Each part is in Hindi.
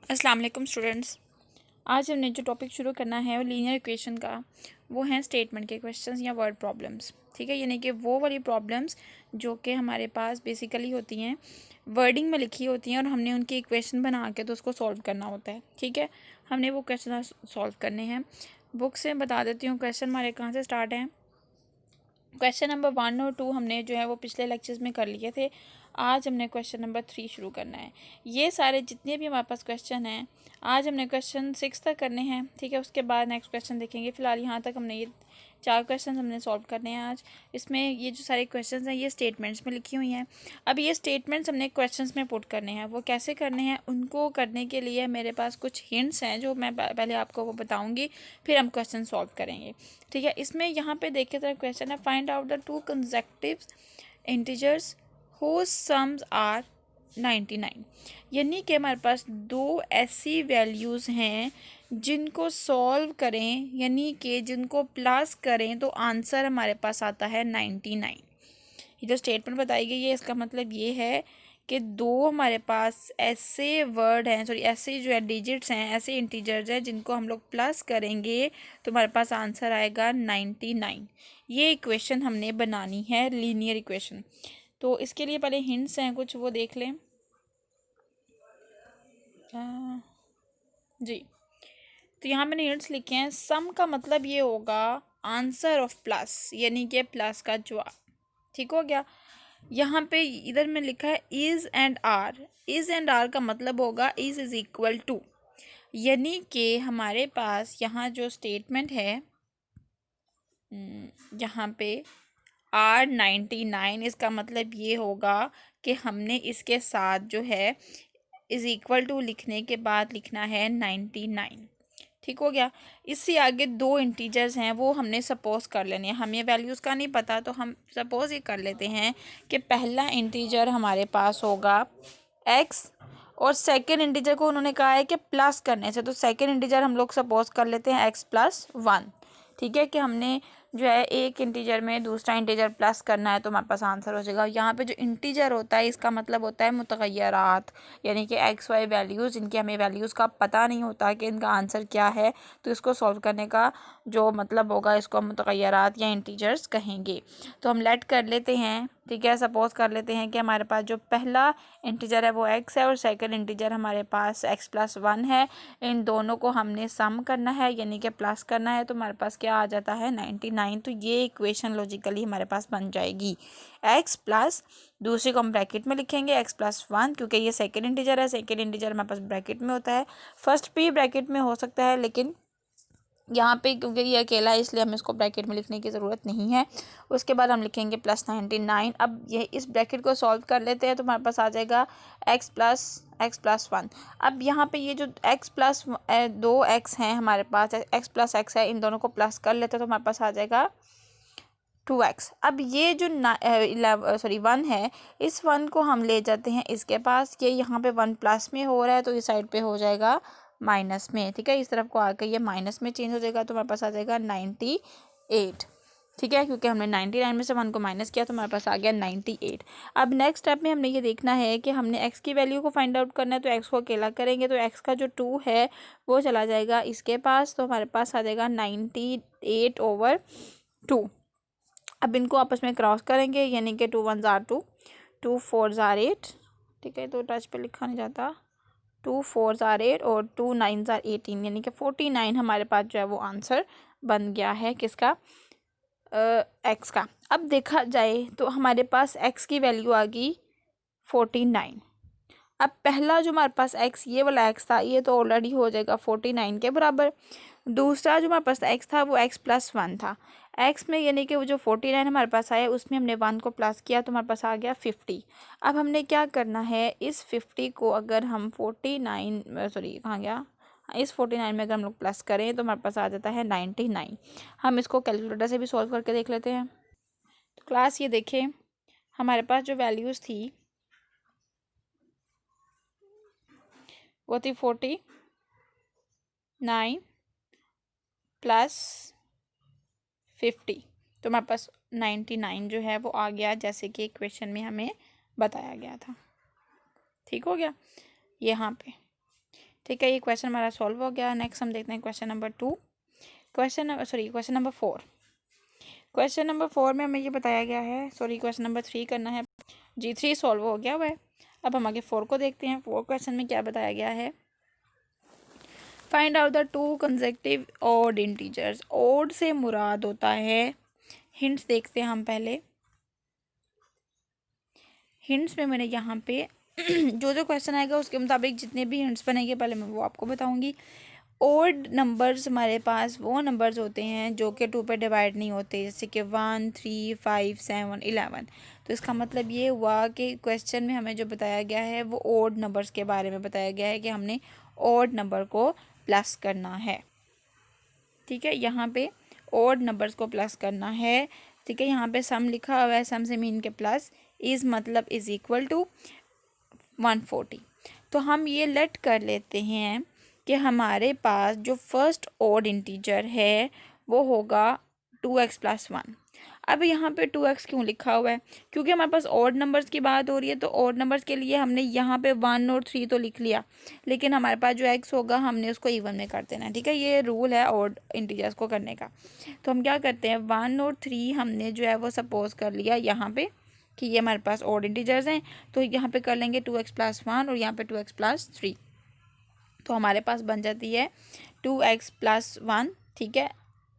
अस्सलाम वालेकुम स्टूडेंट्स। आज हमने जो टॉपिक शुरू करना है वो लीनियर इक्वेशन का, वो हैं स्टेटमेंट के क्वेश्चंस या वर्ड प्रॉब्लम्स। ठीक है, यानी कि वो वाली प्रॉब्लम्स जो कि हमारे पास बेसिकली होती हैं, वर्डिंग में लिखी होती हैं और हमने उनकी इक्वेशन बना के तो उसको सॉल्व करना होता है। ठीक है, हमने वो क्वेश्चन सॉल्व करने हैं। बुक से बता देती हूँ क्वेश्चन हमारे कहाँ से स्टार्ट हैं। क्वेश्चन नंबर 1 और 2 हमने जो है वो पिछले लेक्चर्स में कर लिए थे। आज हमने क्वेश्चन नंबर 3 शुरू करना है। ये सारे जितने भी हमारे पास क्वेश्चन हैं, आज हमने क्वेश्चन 6 तक करने हैं। ठीक है, उसके बाद नेक्स्ट क्वेश्चन देखेंगे। फिलहाल यहाँ तक हमने ये 4 क्वेश्चन हमने सॉल्व करने हैं आज। इसमें ये जो सारे क्वेश्चन हैं ये स्टेटमेंट्स में लिखी हुई हैं। अब ये स्टेटमेंट्स हमने क्वेश्चन में पुट करने हैं। वो कैसे करने हैं, उनको करने के लिए मेरे पास कुछ हिंट्स हैं जो मैं पहले आपको वो बताऊँगी, फिर हम क्वेश्चन सॉल्व करेंगे। ठीक है, इसमें यहाँ पे देखिए तो क्वेश्चन है, find out the 2 consecutive integers whose sums are 99। यानी कि हमारे पास 2 ऐसी वैल्यूज़ हैं जिनको सॉल्व करें, यानी कि जिनको प्लस करें तो आंसर हमारे पास आता है 99। ये जो स्टेटमेंट बताई गई है इसका मतलब ये है कि 2 हमारे पास ऐसे वर्ड हैं, सॉरी ऐसे जो है डिजिट्स हैं, ऐसे इंटीजर्स हैं जिनको हम लोग प्लस करेंगे तो हमारे पास आंसर आएगा 99। ये इक्वेशन हमने बनानी है, लीनियर इक्वेशन। तो इसके लिए पहले हिंट्स हैं कुछ, वो देख लें। जी, तो यहाँ मैंने हिंट्स लिखे हैं। सम का मतलब ये होगा आंसर ऑफ प्लस, यानी कि प्लस का जवाब। ठीक हो गया। यहाँ पे इधर में लिखा है is and are. Is and are का मतलब होगा इज़ इज़ इक्वल टू, यानी कि हमारे पास यहाँ जो स्टेटमेंट है, यहाँ पे R99, इसका मतलब ये होगा कि हमने इसके साथ जो है इज़ इक्वल टू लिखने के बाद लिखना है 99। ठीक हो गया। इससे आगे 2 इंटीजर्स हैं, वो हमने सपोज कर लेने हैं। हमें वैल्यूज़ का नहीं पता तो हम सपोज ये कर लेते हैं कि पहला इंटीजर हमारे पास होगा x और सेकेंड इंटीजर को उन्होंने कहा है कि प्लस करने से, तो सेकेंड इंटीजर हम लोग सपोज कर लेते हैं x+1। ठीक है, कि हमने जो है एक इंटीजर में दूसरा इंटीजर प्लस करना है तो हमारे पास आंसर हो जाएगा। यहाँ पे जो इंटीजर होता है इसका मतलब होता है मुतगय्यरात, यानी कि एक्स वाई वैल्यूज़, इनकी हमें वैल्यूज़ का पता नहीं होता कि इनका आंसर क्या है, तो इसको सॉल्व करने का जो मतलब होगा इसको हम मुतगय्यरात या इंटीजर्स कहेंगे। तो हम लेट कर लेते हैं। ठीक है, सपोज कर लेते हैं कि हमारे पास जो पहला इंटीजर है वो x है और सेकंड इंटीजर हमारे पास x+1 है। इन दोनों को हमने सम करना है, यानी कि प्लस करना है, तो हमारे पास क्या आ जाता है 99। तो ये इक्वेशन लॉजिकली हमारे पास बन जाएगी। x प्लस, दूसरी को हम ब्रैकेट में लिखेंगे x+1, क्योंकि ये सेकेंड इंटीजर है। सेकेंड इंटीजर हमारे पास ब्रैकेट में होता है, फर्स्ट भी ब्रैकेट में हो सकता है, लेकिन यहाँ पे क्योंकि ये अकेला है इसलिए हमें इसको ब्रैकेट में लिखने की ज़रूरत नहीं है। उसके बाद हम लिखेंगे +99। अब ये इस ब्रैकेट को सॉल्व कर लेते हैं तो हमारे पास आ जाएगा x+1। अब यहाँ पे ये जो दो x हैं हमारे पास, x+x है, इन दोनों को प्लस कर लेते हैं तो हमारे पास आ जाएगा 2x। अब ये जो 1 है, इस 1 को हम ले जाते हैं इसके पास, ये यहाँ पे 1 प्लस में हो रहा है तो इस साइड पे हो जाएगा माइनस में। ठीक है, इस तरफ को आकर ये माइनस में चेंज हो जाएगा तो हमारे पास आ जाएगा 98। ठीक है, क्योंकि हमने 99 में से 1 को माइनस किया तो हमारे पास आ गया 98। अब नेक्स्ट स्टेप में हमने ये देखना है कि हमने x की वैल्यू को फाइंड आउट करना है, तो x को अकेला करेंगे तो x का जो 2 है वो चला जाएगा इसके पास, तो हमारे पास आ जाएगा 98/2। अब इनको आपस में क्रॉस करेंगे, यानी कि 2 1 ज़ार 2, 2 4 ज़ार 8। ठीक है, तो टच पे लिखा नहीं जाता। 2 4 ज़ार 8 और 2 9 ज़ार 18, यानी कि 49 हमारे पास जो है वो आंसर बन गया है किसका, एक्स का। अब देखा जाए तो हमारे पास एक्स की वैल्यू आ गई 49। अब पहला जो हमारे पास एक्स, ये वाला एक्स था, ये तो ऑलरेडी हो जाएगा 49 के बराबर। दूसरा जो हमारे पास एक्स था वो x+1 था। एक्स में यानी कि वो जो 49 हमारे पास आया उसमें हमने 1 को प्लस किया तो हमारे पास आ गया 50। अब हमने क्या करना है, इस 50 को अगर हम 49, सॉरी कहाँ गया, इस 49 में अगर हम लोग प्लस करें तो हमारे पास आ जाता है 99। हम इसको कैलकुलेटर से भी सॉल्व करके देख लेते हैं। तो क्लास ये देखें, हमारे पास जो वैल्यूज़ थी वो थी 49 प्लस 50, तो हमारे पास 99 जो है वो आ गया, जैसे कि इक्वेशन में हमें बताया गया था। ठीक हो गया यहाँ पे। ठीक है, ये क्वेश्चन हमारा सॉल्व हो गया। नेक्स्ट हम देखते हैं question number 2, question number 4। Question number 4 में हमें ये बताया गया है, क्वेश्चन नंबर 3 करना है जी। 3 सॉल्व हो गया हुआ है। अब हम आगे 4 को देखते हैं। 4 क्वेश्चन में क्या बताया गया है, find out the 2 consecutive odd integers. Odd से मुराद होता है, हिंट्स देखते हैं हम पहले। हिंट्स में मैंने यहाँ पे जो क्वेश्चन आएगा उसके मुताबिक जितने भी हिंट्स बनेंगे पहले मैं वो आपको बताऊंगी। ऑड नंबर्स हमारे पास वो नंबर्स होते हैं जो कि 2 पे डिवाइड नहीं होते, जैसे कि 1, 3, 5, 7, 11। तो इसका मतलब ये हुआ कि क्वेश्चन में हमें जो बताया गया है वो ऑड नंबर्स के बारे में बताया गया है कि हमने ऑड नंबर को प्लस करना है। ठीक है, यहाँ पे ऑड नंबर्स को प्लस करना है। ठीक है, यहाँ पे सम लिखा हुआ है, सम से मीन के प्लस, इज़ मतलब इज़ इक्वल टू 140। तो हम ये लेट कर लेते हैं कि हमारे पास जो फर्स्ट ऑड इंटीजर है वो होगा 2x प्लस 1। अब यहाँ पे 2x क्यों लिखा हुआ है, क्योंकि हमारे पास ऑड नंबर्स की बात हो रही है। तो ऑड नंबर्स के लिए हमने यहाँ पे 1 और 3 तो लिख लिया, लेकिन हमारे पास जो x होगा हमने उसको इवन में कर देना है। ठीक है, ये रूल है ऑड इंटीजर्स को करने का। तो हम क्या करते हैं, 1 और 3 हमने जो है वो सपोज कर लिया यहाँ पे कि ये हमारे पास ऑड इंटीजर्स हैं। तो यहाँ पे कर लेंगे 2x प्लस 1 और यहाँ पे 2x प्लस 3। तो हमारे पास बन जाती है 2x प्लस 1। ठीक है,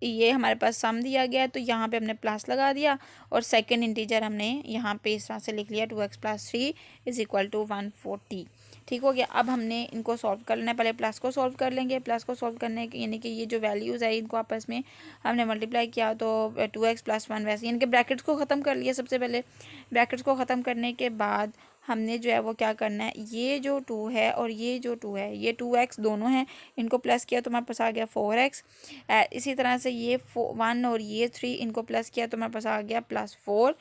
ये हमारे पास सम दिया गया है तो यहाँ पे हमने प्लस लगा दिया और सेकंड इंटीजर हमने यहाँ पे इस तरह से लिख लिया 2x plus 3 is equal to 140। ठीक हो गया। अब हमने इनको सॉल्व कर लेना है। पहले प्लस को सॉल्व कर लेंगे। प्लस को सॉल्व करने के यानी कि ये जो वैल्यूज़ है इनको आपस में हमने मल्टीप्लाई किया तो 2x प्लस 1 वैसे यानी कि ब्रैकेट्स को ख़त्म कर लिया। सबसे पहले ब्रैकेट्स को ख़त्म करने के बाद हमने जो है वो क्या करना है, ये जो 2 है और ये जो 2 है, ये 2x दोनों हैं, इनको प्लस किया तो हमारे पास आ गया 4x। इसी तरह से ये 1 और ये 3 इनको प्लस किया तो हमारे पास आ गया plus 4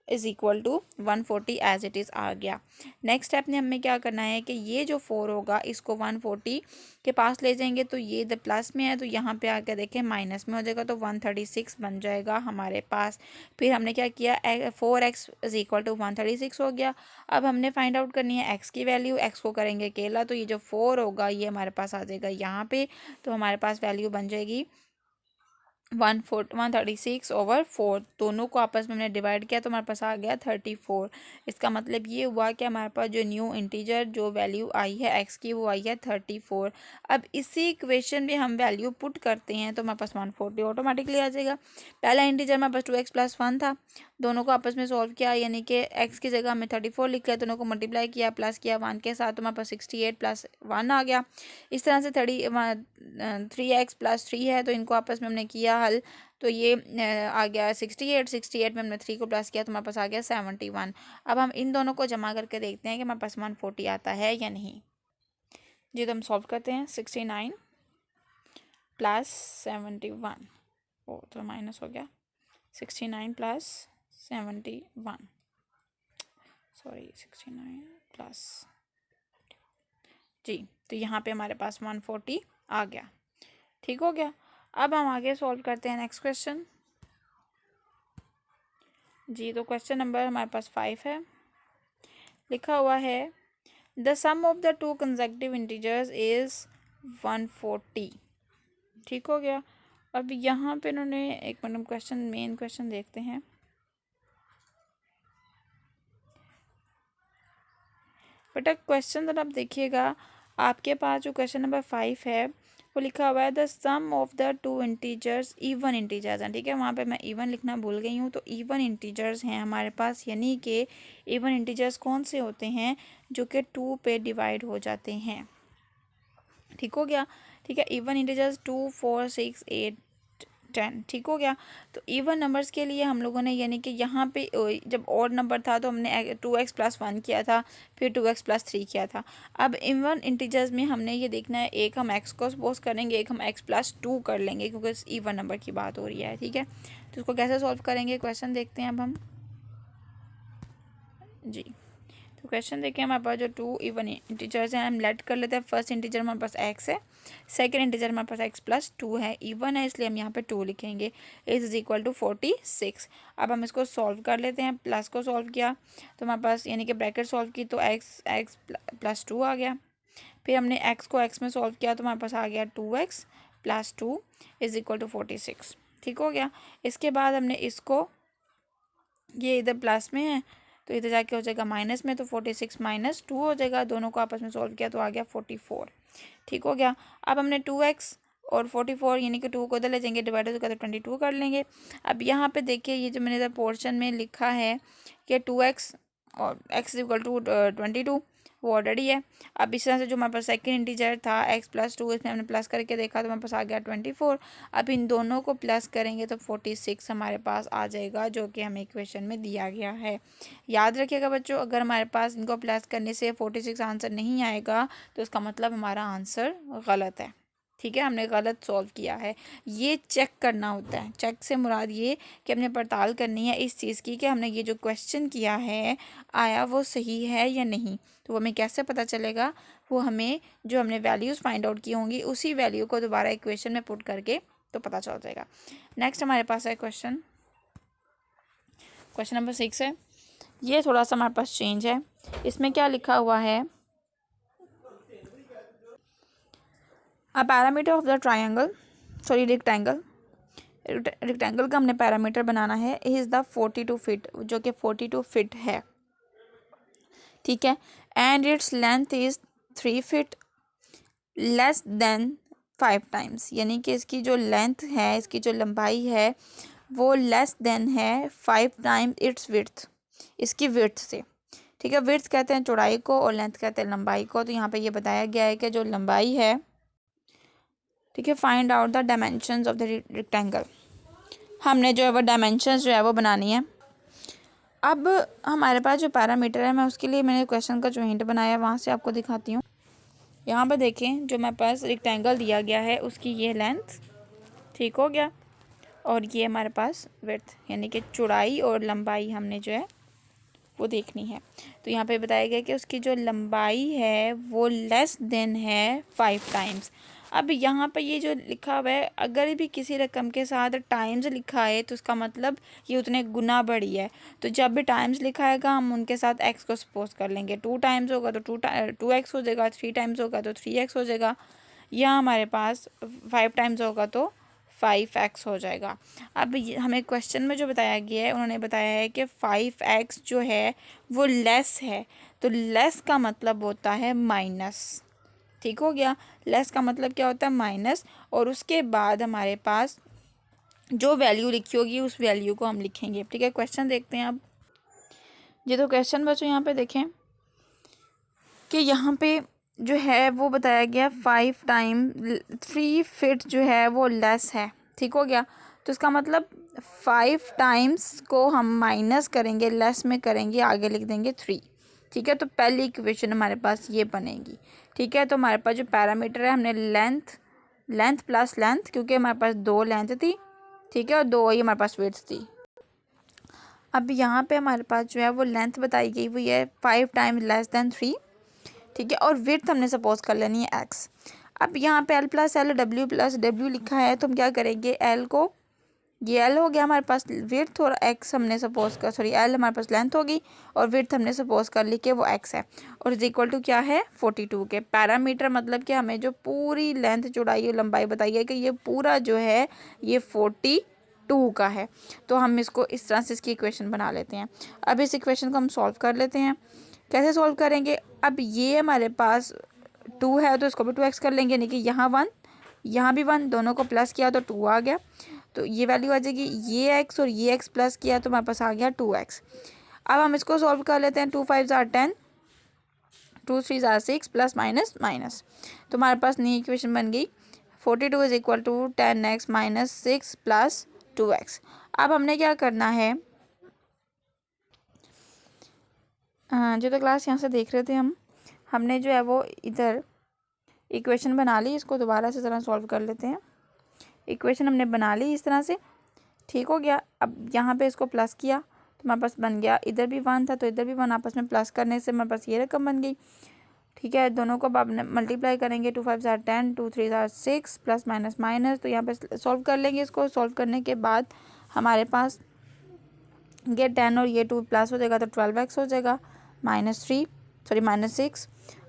is equal to 140 as it is आ गया। नेक्स्ट स्टेप में हमें क्या करना है कि ये जो 4 होगा इसको 140 के पास ले जाएंगे तो ये द प्लस में है तो यहाँ पे आकर देखें माइनस में हो जाएगा तो 136 बन जाएगा हमारे पास। फिर हमने क्या किया, 4x इज़ इक्वल टू 136 हो गया। अब हमने फाइंड आउट करनी है x की वैल्यू। x को करेंगे अकेला तो ये जो 4 होगा ये हमारे पास आ जाएगा यहाँ पे। तो हमारे पास वैल्यू बन जाएगी 136 ओवर 4। दोनों को आपस में हमने डिवाइड किया तो हमारे पास आ गया 34। इसका मतलब ये हुआ कि हमारे पास जो न्यू इंटीजर जो वैल्यू आई है x की वो आई है 34। अब इसी इक्वेशन में हम वैल्यू पुट करते हैं तो हमारे पास 140 ऑटोमेटिकली आ जाएगा। पहला इंटीजर हमारे पास 2x प्लस 1 था, दोनों को आपस में सॉल्व किया यानी कि x की जगह हमें 34 लिख लिया, दोनों को मल्टीप्लाई किया प्लस किया 1 के साथ तो हमारे पास 68 प्लस 1 आ गया। इस तरह से 3x प्लस 3 है तो इनको आपस में हमने किया हल तो ये आ गया 68 में हमने 3 को प्लस किया तो हमारे पास आ गया 71। अब हम इन दोनों को जमा करके देखते हैं कि हमारे पास 140 आता है या नहीं। जी तो हम सॉल्व करते हैं। 69 प्लस 71, ओ तो माइनस हो गया, 69 प्लस 71, सॉरी 69 प्लस जी। तो यहाँ पे हमारे पास 140 आ गया। ठीक हो गया। अब हम आगे सॉल्व करते हैं नेक्स्ट क्वेश्चन। जी तो क्वेश्चन नंबर हमारे पास 5 है। लिखा हुआ है the sum of the 2 consecutive integers is 140। ठीक हो गया। अब यहाँ पे इन्होंने एक मिनट क्वेश्चन मेन क्वेश्चन देखते हैं। बेटा क्वेश्चन जरा आप देखिएगा, आपके पास जो क्वेश्चन नंबर 5 है वो लिखा हुआ है the sum of the 2 integers even integers हैं। ठीक है, वहाँ पे मैं इवन लिखना भूल गई हूँ। तो इवन इंटीजर्स हैं हमारे पास, यानी कि इवन इंटीजर्स कौन से होते हैं जो कि 2 पे डिवाइड हो जाते हैं। ठीक हो गया। ठीक है, इवन इंटीजर्स 2, 4, 6, 8, 10। ठीक हो गया। तो इवन नंबर्स के लिए हम लोगों ने यानी कि यहाँ पे जब ऑड नंबर था तो हमने 2x प्लस 1 किया था, फिर 2x प्लस 3 किया था। अब इवन इंटीजर्स में हमने ये देखना है, एक हम x को सपोज करेंगे, एक हम x प्लस 2 कर लेंगे क्योंकि इवन नंबर की बात हो रही है। ठीक है, तो उसको कैसे सॉल्व करेंगे क्वेश्चन देखते हैं अब हम। जी तो क्वेश्चन देखिए, हमारे पास जो 2 इवन इंटीजर्स हैं हम लेट कर लेते हैं। फर्स्ट इंटीजर हमारे पास x है, सेकंड इंटीजर हमारे पास x प्लस 2 है, इवन है इसलिए हम यहाँ पे 2 लिखेंगे। Is equal to 46। अब हम इसको सॉल्व कर लेते हैं। प्लस को सॉल्व किया तो हमारे पास यानी कि ब्रैकेट सॉल्व की तो x प्लस 2 आ गया। फिर हमने x को x में सॉल्व किया तो हमारे पास आ गया 2x + 2 = 46। ठीक हो गया। इसके बाद हमने इसको, ये इधर प्लस में है तो इधर जाके हो जाएगा माइनस में, तो 46 - 2 हो जाएगा। दोनों को आपस में सॉल्व किया तो आ गया 44। ठीक हो गया। अब हमने 2x और 44 यानी कि 2 को इधर ले जाएंगे, डिवाइडर होगा तो 22 कर लेंगे। अब यहाँ पे देखिए ये जो मैंने इधर पोर्शन में लिखा है कि 2x और x = 22, वो ऑलरेडी है। अब इस तरह से जो हमारे पास सेकंड इंटीजर था x + 2, इसमें हमने प्लस करके देखा तो हमारे पास आ गया 24। अब इन दोनों को प्लस करेंगे तो 46 हमारे पास आ जाएगा, जो कि हमें इक्वेशन में दिया गया है। याद रखिएगा बच्चों, अगर हमारे पास इनको प्लस करने से 46 आंसर नहीं आएगा तो इसका मतलब हमारा आंसर गलत है। ठीक है, हमने गलत सॉल्व किया है। ये चेक करना होता है। चेक से मुराद ये कि हमने पड़ताल करनी है इस चीज़ की कि हमने ये जो क्वेश्चन किया है आया वो सही है या नहीं। तो हमें कैसे पता चलेगा? वो हमें जो हमने वैल्यूज़ फाइंड आउट की होंगी उसी वैल्यू को दोबारा इक्वेशन में पुट करके तो पता चल जाएगा। नेक्स्ट हमारे पास है क्वेश्चन नंबर 6 है। ये थोड़ा सा हमारे पास चेंज है। इसमें क्या लिखा हुआ है, अ पैरामीटर ऑफ द रेक्टेंगल का हमने पैरामीटर बनाना है इज द 42 फीट, जो कि 42 फीट है। ठीक है, and its length is 3 feet less than 5 times, यानी कि इसकी जो लेंथ है, इसकी जो लंबाई है वो लेस देन है 5 टाइम्स इट्स विड्थ, इसकी विड्थ से। ठीक है, विड्थ कहते हैं चौड़ाई को और लेंथ कहते हैं लंबाई को। तो यहाँ पे ये बताया गया है कि जो लंबाई है, ठीक है, find out the dimensions of the rectangle. हमने जो है वो डायमेंशंस जो है वो बनानी है। अब हमारे पास जो पैरामीटर है, मैं उसके लिए मैंने क्वेश्चन का जो हिंट बनाया है वहाँ से आपको दिखाती हूँ। यहाँ पर देखें, जो मेरे पास रेक्टेंगल दिया गया है उसकी ये लेंथ, ठीक हो गया, और ये हमारे पास विड्थ यानी कि चौड़ाई और लंबाई हमने जो है वो देखनी है। तो यहाँ पे बताया गया कि उसकी जो लंबाई है वो लेस देन है 5 टाइम्स। अब यहाँ पे ये जो लिखा हुआ है, अगर भी किसी रकम के साथ टाइम्स लिखा है तो उसका मतलब ये उतने गुना बड़ी है। तो जब भी टाइम्स लिखा आएगा हम उनके साथ x को सपोज कर लेंगे। 2 टाइम्स होगा तो 2x हो जाएगा, 3 टाइम्स होगा तो 3x हो जाएगा, या हमारे पास 5 टाइम्स होगा तो 5x हो जाएगा। अब हमें क्वेश्चन में जो बताया गया है, उन्होंने बताया है कि 5x जो है वो लेस है। तो लेस का मतलब होता है माइनस। ठीक हो गया, लेस का मतलब क्या होता है? माइनस। और उसके बाद हमारे पास जो वैल्यू लिखी होगी उस वैल्यू को हम लिखेंगे। ठीक है, क्वेश्चन देखते हैं अब। ये तो क्वेश्चन बच्चों यहाँ पे देखें कि यहाँ पे जो है वो बताया गया 5 टाइम 3 फीट जो है वो लेस है। ठीक हो गया, तो इसका मतलब 5 टाइम्स को हम माइनस करेंगे, लेस में करेंगे, आगे लिख देंगे 3। ठीक है, तो पहली इक्वेशन हमारे पास ये बनेगी। ठीक है, तो हमारे पास जो पैरामीटर है, हमने लेंथ प्लस लेंथ, क्योंकि हमारे पास 2 लेंथ थी, ठीक है, और 2 ही हमारे पास विड्थ थी। अब यहाँ पे हमारे पास जो है वो लेंथ बताई गई हुई है 5 टाइम्स लेस देन 3। ठीक है, और विड्थ हमने सपोज कर लेनी है x। अब यहाँ पे l + l w लिखा है, तो हम क्या करेंगे, l को, ये l हो गया हमारे पास विड्थ, और x हमने सपोज कर, सॉरी l हमारे पास लेंथ होगी और विड्थ हमने सपोज कर ली कि वो x है, और = क्या है 42 के। पैरामीटर मतलब कि हमें जो पूरी लेंथ चौड़ाई और लंबाई बताई है कि ये पूरा जो है ये 42 का है। तो हम इसको इस तरह से इसकी इक्वेशन बना लेते हैं। अब इस इक्वेशन को हम सॉल्व कर लेते हैं। कैसे सॉल्व करेंगे? अब ये हमारे पास 2 है तो इसको भी 2x कर लेंगे, यानी कि यहाँ 1 यहाँ भी 1, दोनों को प्लस किया तो 2 आ गया, तो ये वैल्यू आ जाएगी। ये x और ये x प्लस किया तो हमारे पास आ गया 2x। अब हम इसको सॉल्व कर लेते हैं। 2 5 = 10, 2 3 = 6, प्लस माइनस माइनस, तो हमारे पास नई इक्वेशन बन गई 42 = 10x - 6 + 2x। अब हमने क्या करना है, जो तो क्लास यहाँ से देख रहे थे हमने जो है वो इधर इक्वेशन बना ली, इसको दोबारा से ज़रा सॉल्व कर लेते हैं। इक्वेशन हमने बना ली इस तरह से, ठीक हो गया। अब यहाँ पे इसको प्लस किया तो हमारे पास बन गया, इधर भी 1 था तो इधर भी 1, आपस में प्लस करने से हमारे पास ये रकम बन गई। ठीक है, दोनों को अब आपने मल्टीप्लाई करेंगे। 2 5 = 10, 2 3 = 6, प्लस माइनस माइनस, तो यहाँ पे सॉल्व कर लेंगे। इसको सॉल्व करने के बाद हमारे पास ये 10 और ये 2 प्लस हो जाएगा तो 12x हो जाएगा, -6।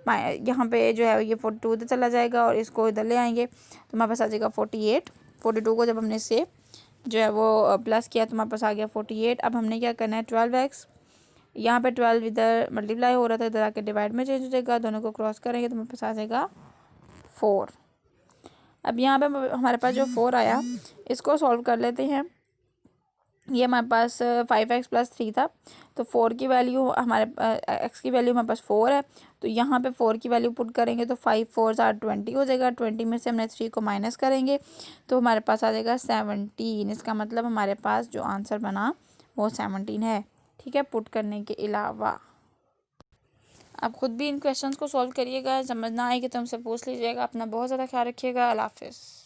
यहाँ पे जो है ये 42 इधर चला जाएगा और इसको इधर ले आएंगे तो हमारे पास आ जाएगा 48। 42 को जब हमने से जो है वो प्लस किया तो हमारे पास आ गया 48। अब हमने क्या करना है 12x, यहाँ पे 12 इधर मल्टीप्लाई हो रहा था, इधर आके डिवाइड में चेंज हो जाएगा, दोनों को क्रॉस करेंगे तो हमारे पास आ जाएगा 4। अब यहाँ पे हमारे पास जो 4 आया इसको सॉल्व कर लेते हैं। ये हमारे पास 5x + 3 था तो 4 की वैल्यू हमारे x की वैल्यू हमारे पास 4 है तो यहाँ पे 4 की वैल्यू पुट करेंगे तो 5 4 20 हो जाएगा। 20 में से हमने 3 को माइनस करेंगे तो हमारे पास आ जाएगा 17। इसका मतलब हमारे पास जो आंसर बना वो 17 है। ठीक है, पुट करने के अलावा आप खुद भी इन क्वेश्चंस को सॉल्व करिएगा, समझ ना आए कि तो हमसे पूछ लीजिएगा। अपना बहुत ज़्यादा ख्याल रखिएगा। अल्लाह हाफिज़।